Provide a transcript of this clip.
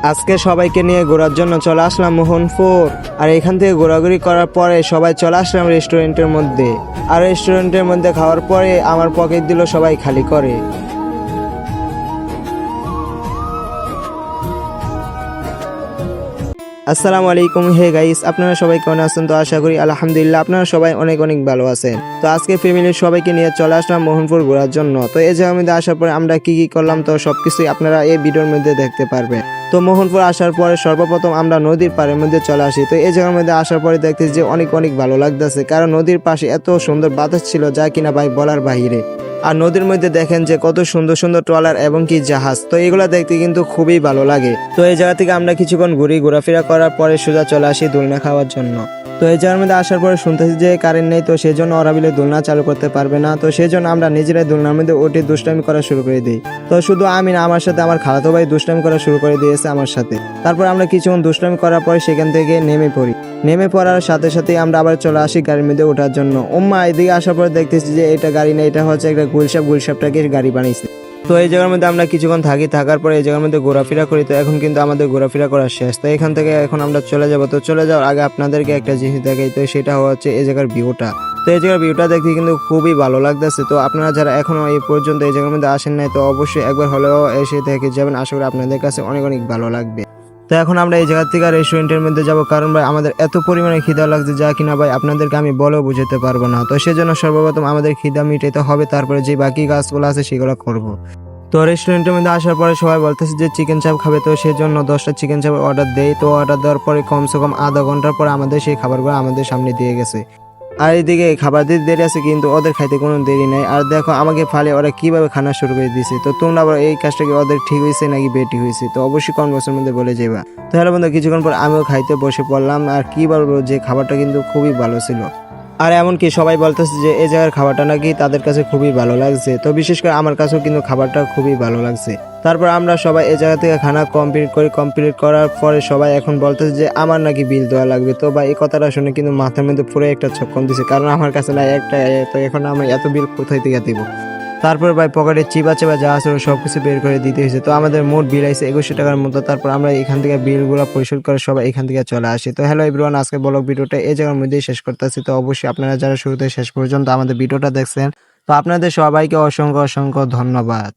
আজকে সবাইকে নিয়ে ঘোরার জন্য চলে আসলাম মোহনপুর। আর এখান থেকে ঘোরাঘুরি করার পরে সবাই চলে আসলাম রেস্টুরেন্টের মধ্যে। আর রেস্টুরেন্টের মধ্যে খাওয়ার পরে আমার পকেট দিল সবাই খালি করে। আসসালামু আলাইকুম, হে গাইস, আপনারা সবাই কেমন আছেন? তো আশা করি আলহামদুলিল্লাহ আপনারা সবাই অনেক অনেক ভালো আছেন। তো আজকে ফ্যামিলির সবাইকে নিয়ে চলে আসলাম মোহনপুর ঘোরার জন্য। তো এই জায়গার মধ্যে আসার পরে আমরা কি কি করলাম তো সবকিছুই আপনারা এই ভিডিওর মধ্যে দেখতে পারবেন। তো মোহনপুর আসার পরে সর্বপ্রথম আমরা নদীর পাড়ের মধ্যে চলে আসি। তো এই জায়গার মধ্যে আসার পরে দেখতেছি যে অনেক অনেক ভালো লাগতেছে, কারণ নদীর পাশে এত সুন্দর বাতাস ছিল যা কিনা ভাই বলার বাহিরে। আর নদীর মধ্যে দেখেন যে কত সুন্দর সুন্দর ট্রলার এবং কি জাহাজ, তো এগুলো দেখতে কিন্তু খুবই ভালো লাগে। তো এই জায়গা থেকে আমরা কিছুক্ষণ ঘোরাফেরা করার পরে সোজা চলে আসি দোলনা খাওয়ার জন্য। তো এই জায়গার মধ্যে আসার পরে শুনতেছি যে কারেন্ট নেই, তো সেই জন্য ওরা বিলে দোলনা চালু করতে পারবে না। তো সেই জন্য আমরা নিজেরাই দোলনার মধ্যে উঠে দুষ্টামি করা শুরু করে দিই। তো শুধু আমি না, আমার সাথে আমার খালাতো ভাই দুষ্টামি করা শুরু করে দিয়েছে আমার সাথে। তারপর আমরা কিছুক্ষণ দুষ্টামি করার পরে সেখান থেকে নেমে পড়ি। নেমে পড়ার সাথে সাথে আমরা আবার চলে আসি গাড়ির মধ্যে ওঠার জন্য। এদিকে আসার পরে দেখতেছি যে এটা গাড়ি না, এটা হচ্ছে একটা গুলসাপটাকে গাড়ি বানিয়েছে। তো এই জায়গার মধ্যে আমরা কিছুক্ষণ থাকার পরে এই জায়গার মধ্যে ঘোরাফেরা করি। তো এখন কিন্তু আমাদের ঘোরাফেরা করা শেষ। তো এখান থেকে এখন আমরা চলে যাব। তো চলে যাওয়ার আগে আপনাদেরকে একটা জিনিস দেখাই, তো সেটা হচ্ছে এই জায়গার ভিউটা। তো এই জায়গার ভিউটা দেখতে কিন্তু খুবই ভালো লাগতেছে। তো আপনারা যারা এখনো এই পর্যন্ত এই জায়গার মধ্যে আসেন নাই, তো অবশ্যই একবার হলেও এসে দেখে যাবেন। আশা করি আপনাদের কাছে অনেক অনেক ভালো লাগবে। তো এখন আমরা এই জায়গা থেকে রেস্টুরেন্টের মধ্যে যাব, কারণ ভাই আমাদের এত পরিমাণে খিদা লাগছে যা কিনা ভাই আপনাদেরকে আমি বলেও বুঝাতে পারবো না। তো সেজন্য সর্বপ্রথম আমাদের খিদা মিটাইতে হবে, তারপরে যে বাকি কাজগুলো আছে সেগুলো করব। তো রেস্টুরেন্টের মধ্যে আসার পরে সবাই বলতেছে যে চিকেন চাপ খাবে, তো সেই জন্য 10টা চিকেন চাপ অর্ডার দেই। তো অর্ডার দেওয়ার পরে কমসে কম আধা ঘন্টার পর আমাদের সেই খাবারগুলো আমাদের সামনে দিয়ে গেছে। আর এইদিকে খাবার দিতে দেরি আছে, কিন্তু ওদের খাইতে কোনো দেরি নাই। আর দেখো আমাকে ফালে ওরা কিভাবে খানা শুরু করে দিয়েছে। তো তোমরা আবার এই কাজটা কি ওদের ঠিক হয়েছে নাকি বেটি হয়েছে, তো অবশ্যই কমেন্ট বক্সের মধ্যে বলে যাবা। তো হ্যালো বন্ধু, কিছুক্ষণ পর আমিও খাইতে বসে পড়লাম। আর কি বলবো যে খাবারটা কিন্তু খুবই ভালো ছিল। আর এমনকি সবাই বলতেছে যে এই জায়গার খাবারটা নাকি তাদের কাছে খুবই ভালো লাগছে। তো বিশেষ করে আমার কাছেও কিন্তু খাবারটা খুবই ভালো লাগছে। তারপর আমরা সবাই এই জায়গা থেকে খানা কমপ্লিট করার পরে সবাই এখন বলতেছে যে আমার নাকি বিল দেওয়া লাগবে। তো ভাই এই কথাটা শুনে কিন্তু মাথার মধ্যে পুরো একটা ছক্কন দিছে, কারণ আমার কাছে না একটা, তো এখন আমি এত বিল কোথায় থেকে দিব। তারপর ভাই পকেটে চিপা যা আছে সবকিছু বের করে দিতে হয়েছে। তো আমাদের মোট বিল আছে 2100 টাকার মতো। তারপর আমরা এখান থেকে বিলগুলো পরিশোধ করে সবাই এখান থেকে চলে আসি। তো হ্যালো এভরিওয়ান, আজকে ব্লগ ভিডিওটা এই জায়গার মধ্যেই শেষ করতেছি। তো অবশ্যই আপনারা যারা শুরু থেকে শেষ পর্যন্ত আমাদের ভিডিওটা দেখছেন, তো আপনাদের সবাইকে অসংখ্য অসংখ্য ধন্যবাদ।